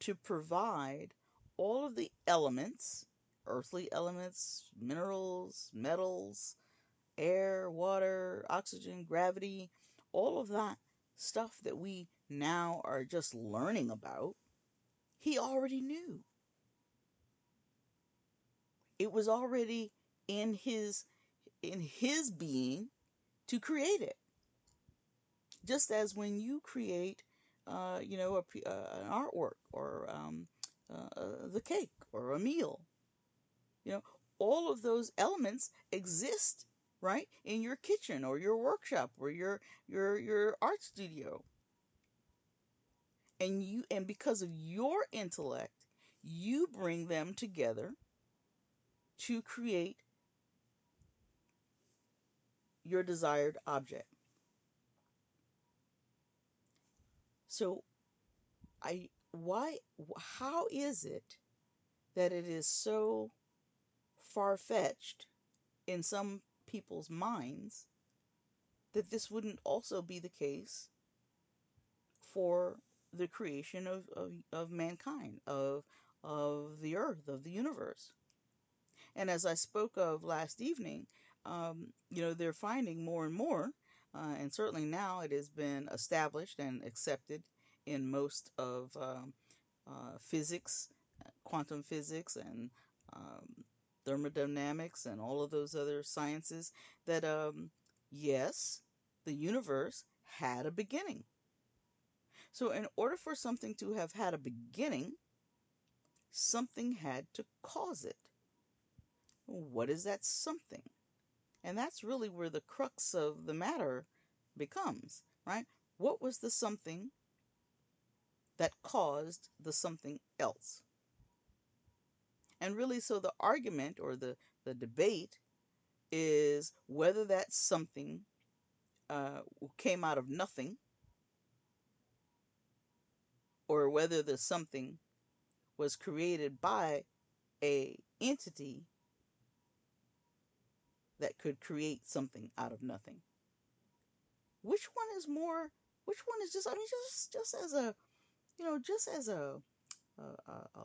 to provide all of the elements, earthly elements, minerals, metals, air, water, oxygen, gravity, all of that stuff that we now are just learning about, he already knew. It was already in his being to create it. Just as when you create, an artwork or the cake or a meal, all of those elements exist, right, in your kitchen or your workshop or your art studio. And because of your intellect, you bring them together to create your desired object. So how is it that it is so far-fetched in some people's minds that this wouldn't also be the case for the creation of mankind, of the earth, of the universe? And as I spoke of last evening, they're finding more and more, and certainly now it has been established and accepted in most of physics, quantum physics, and thermodynamics, and all of those other sciences, that yes, the universe had a beginning. So in order for something to have had a beginning, something had to cause it. What is that something? And that's really where the crux of the matter becomes, right? What was the something that caused the something else? And really, so the argument or the debate is whether that something came out of nothing, or whether the something was created by a entity that could create something out of nothing. Which one is more? Which one is just? I mean, just as a just as a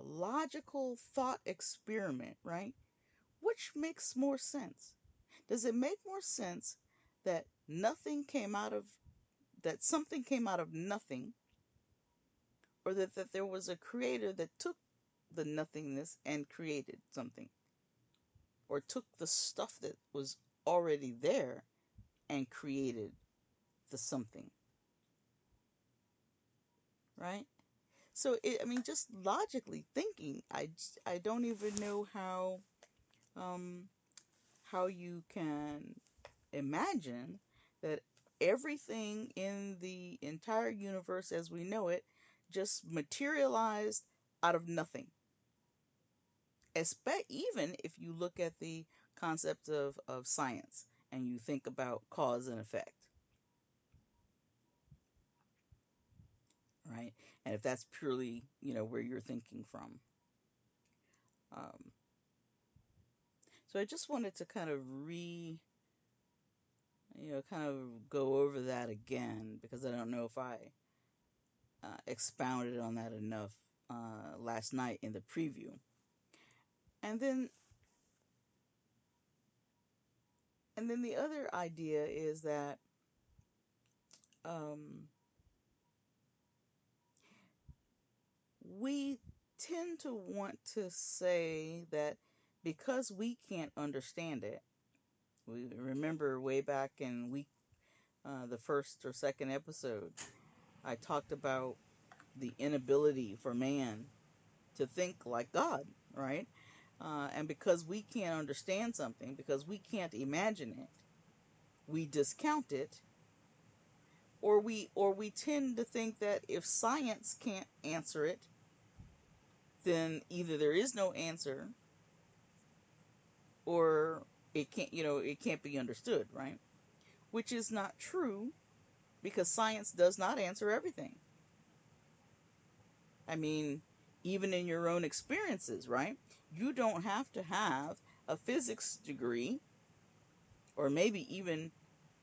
logical thought experiment, right? Which makes more sense? Does it make more sense that something came out of nothing, or that there was a creator that took the nothingness and created something, or took the stuff that was already there and created the something, right? So, just logically thinking, I don't even know how you can imagine that everything in the entire universe as we know it just materialized out of nothing. Even if you look at the concept of science and you think about cause and effect, right? And if that's purely, where you're thinking from. Um, so I just wanted to kind of kind of go over that again, because I don't know if I expounded on that enough last night in the preview. And then the other idea is that we tend to want to say that because we can't understand it. We remember way back in the first or second episode, I talked about the inability for man to think like God, right? And because we can't understand something, because we can't imagine it, we discount it, or we tend to think that if science can't answer it, then either there is no answer, or it can't be understood, right? Which is not true, because science does not answer everything. I mean, even in your own experiences, right? You don't have to have a physics degree, or maybe even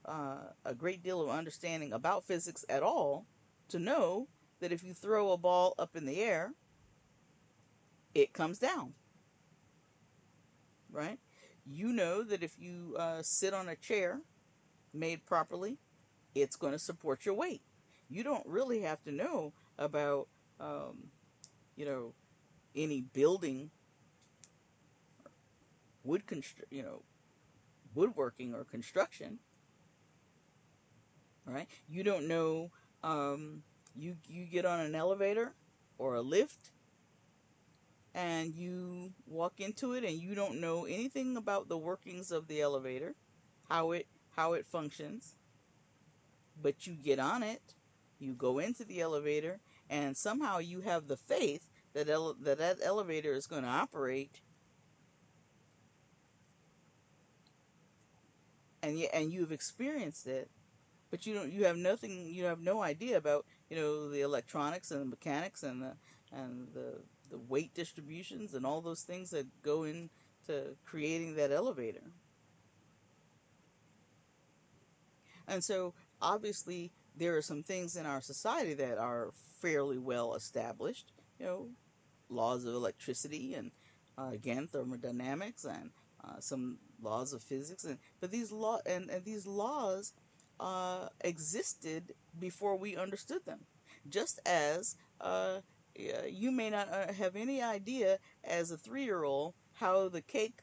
a great deal of understanding about physics at all, to know that if you throw a ball up in the air, it comes down, right? You know that if you sit on a chair made properly, it's going to support your weight. You don't really have to know about, um, you know, any building, woodworking or construction, right? You don't know. You get on an elevator or a lift, and you walk into it, and you don't know anything about the workings of the elevator, how it functions, but you get on it, you go into the elevator, and somehow you have the faith that that elevator is going to operate, and you've experienced it, but you have no idea about the electronics and the mechanics and the weight distributions and all those things that go into creating that elevator. And so obviously there are some things in our society that are fairly well established, you know, laws of electricity and again thermodynamics and some laws of physics, but these laws existed before we understood them. Just as you may not have any idea as a 3-year old how the cake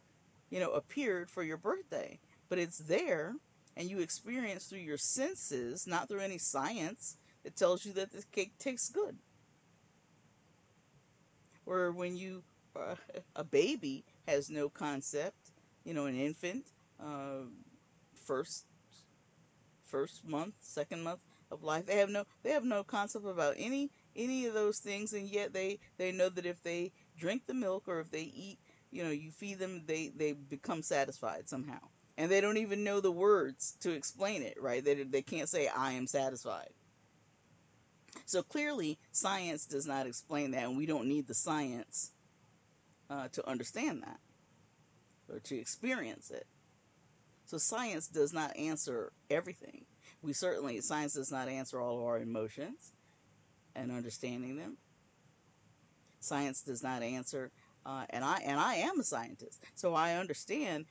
appeared for your birthday, but it's there, and you experience through your senses, not through any science that tells you that this cake tastes good. Or when a baby has no concept, an infant, uh, first first month, second month of life, they have no concept about any of those things, and yet they know that if they drink the milk or if they eat, you feed them, they become satisfied somehow, and they don't even know the words to explain it, right? They can't say I am satisfied. So clearly, science does not explain that, and we don't need the science to understand that or to experience it. So science does not answer everything. Science does not answer all of our emotions and understanding them. Science does not answer, and I am a scientist, so I understand.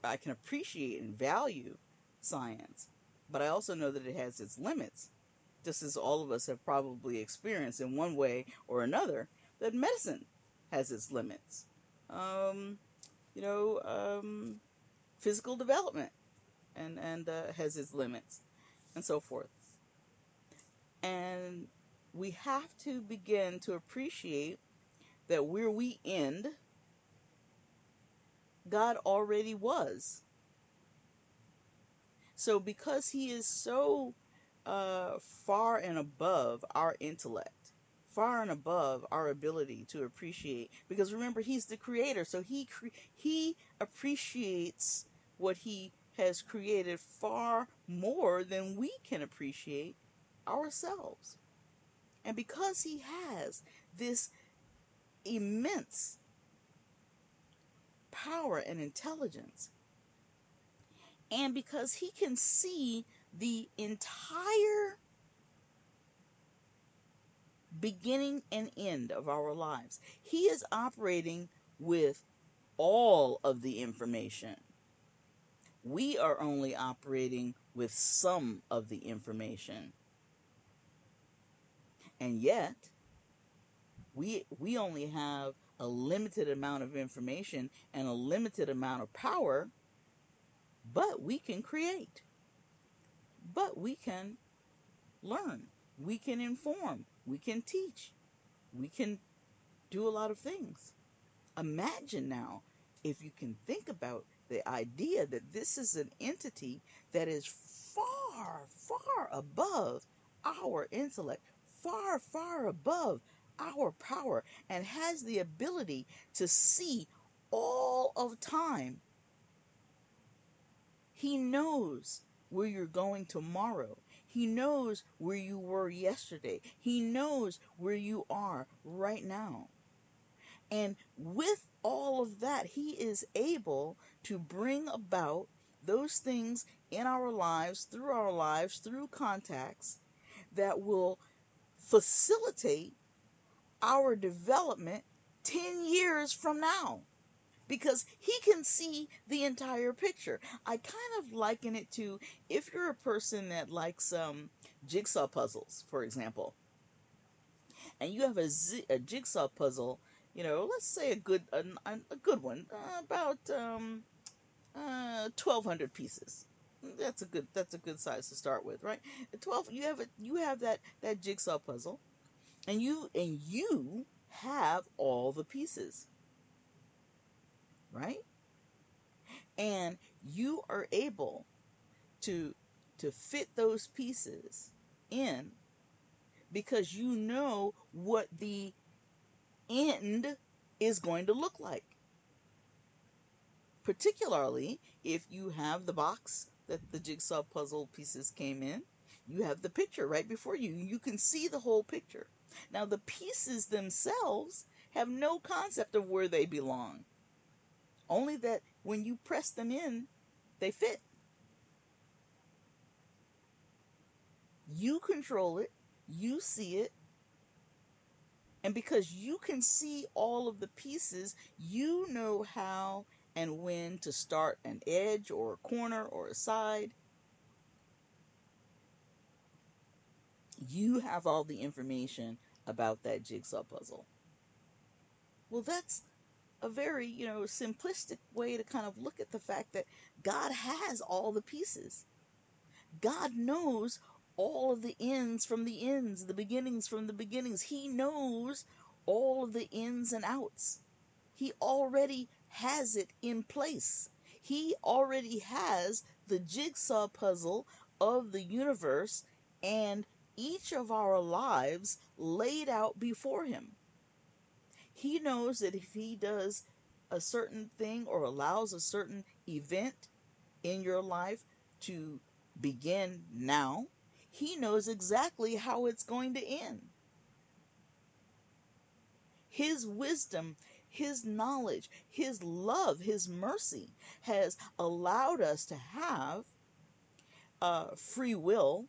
I can appreciate and value science, but I also know that it has its limits, just as all of us have probably experienced in one way or another that medicine has its limits. Um, you know, Physical development and has its limits, and so forth. And we have to begin to appreciate that where we end, God already was. So because He is so far and above our intellect, far and above our ability to appreciate, because remember, He's the creator, so He appreciates what He has created far more than we can appreciate ourselves. And because He has this immense power and intelligence, and because He can see the entire beginning and end of our lives, He is operating with all of the information. We are only operating with some of the information. And yet, we only have a limited amount of information and a limited amount of power, but we can create. But we can learn. We can inform. We can teach. We can do a lot of things. Imagine now, if you can think about the idea that this is an entity that is far, far above our intellect, far, far above our power, and has the ability to see all of time. He knows where you're going tomorrow. He knows where you were yesterday. He knows where you are right now. And with all of that, He is able to bring about those things in our lives, through contacts that will facilitate our development 10 years from now, because he can see the entire picture. I kind of liken it to, if you're a person that likes jigsaw puzzles, for example, and you have a jigsaw puzzle, let's say a good one, about 1,200 pieces. That's a good size to start with, right? 12. You have that jigsaw puzzle, and you have all the pieces, right? And you are able to fit those pieces in, because you know what the end is going to look like. Particularly if you have the box that the jigsaw puzzle pieces came in, you have the picture right before you. You can see the whole picture. Now, the pieces themselves have no concept of where they belong, only that when you press them in, they fit. You control it, you see it, and because you can see all of the pieces, you know how and when to start an edge or a corner or a side. You have all the information about that jigsaw puzzle. Well, that's a very, simplistic way to kind of look at the fact that God has all the pieces. God knows all of the ends from the ends, the beginnings from the beginnings. He knows all of the ins and outs. He already has it in place. He already has the jigsaw puzzle of the universe and each of our lives laid out before him. He knows that if he does a certain thing or allows a certain event in your life to begin now, he knows exactly how it's going to end. His wisdom, his knowledge, his love, his mercy has allowed us to have free will.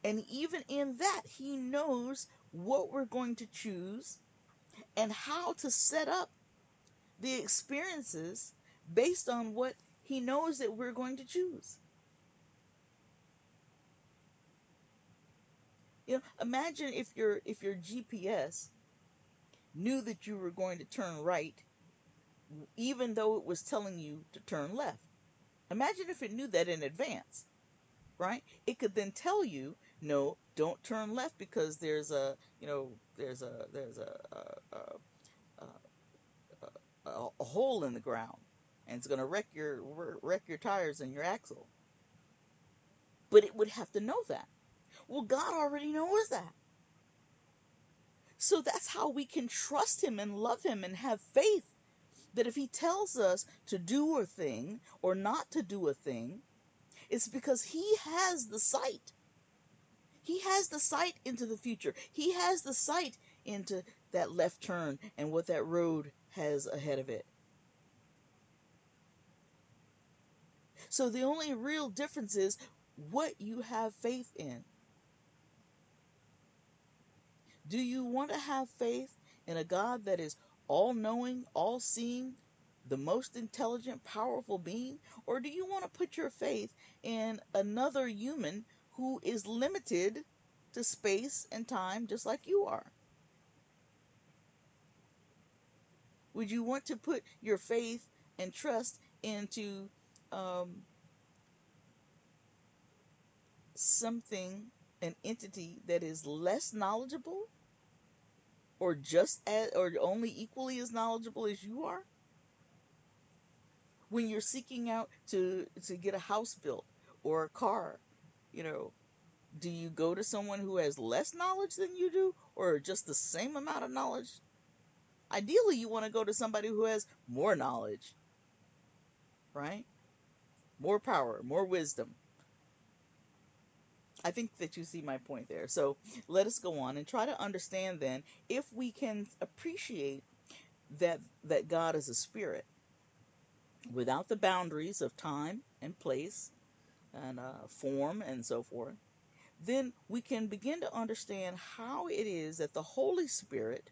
And even in that, he knows what we're going to choose and how to set up the experiences based on what he knows that we're going to choose. Imagine if your GPS knew that you were going to turn right, even though it was telling you to turn left. Imagine if it knew that in advance, right? It could then tell you, no, don't turn left because there's a hole in the ground, and it's going to wreck your tires and your axle. But it would have to know that. Well, God already knows that. So that's how we can trust him and love him and have faith that if he tells us to do a thing or not to do a thing, it's because he has the sight. He has the sight into the future. He has the sight into that left turn and what that road has ahead of it. So the only real difference is what you have faith in. Do you want to have faith in a God that is all knowing, all seeing, the most intelligent, powerful being? Or do you want to put your faith in another human who is limited to space and time just like you are? Would you want to put your faith and trust into um, something, an entity that is less knowledgeable, or just as, or only equally as knowledgeable as you are? When you're seeking out to get a house built or a car, you know, do you go to someone who has less knowledge than you do, or just the same amount of knowledge? Ideally, you want to go to somebody who has more knowledge, right? More power, more wisdom. I think that you see my point there. So let us go on and try to understand then, if we can appreciate that God is a spirit without the boundaries of time and place and form and so forth, then we can begin to understand how it is that the Holy Spirit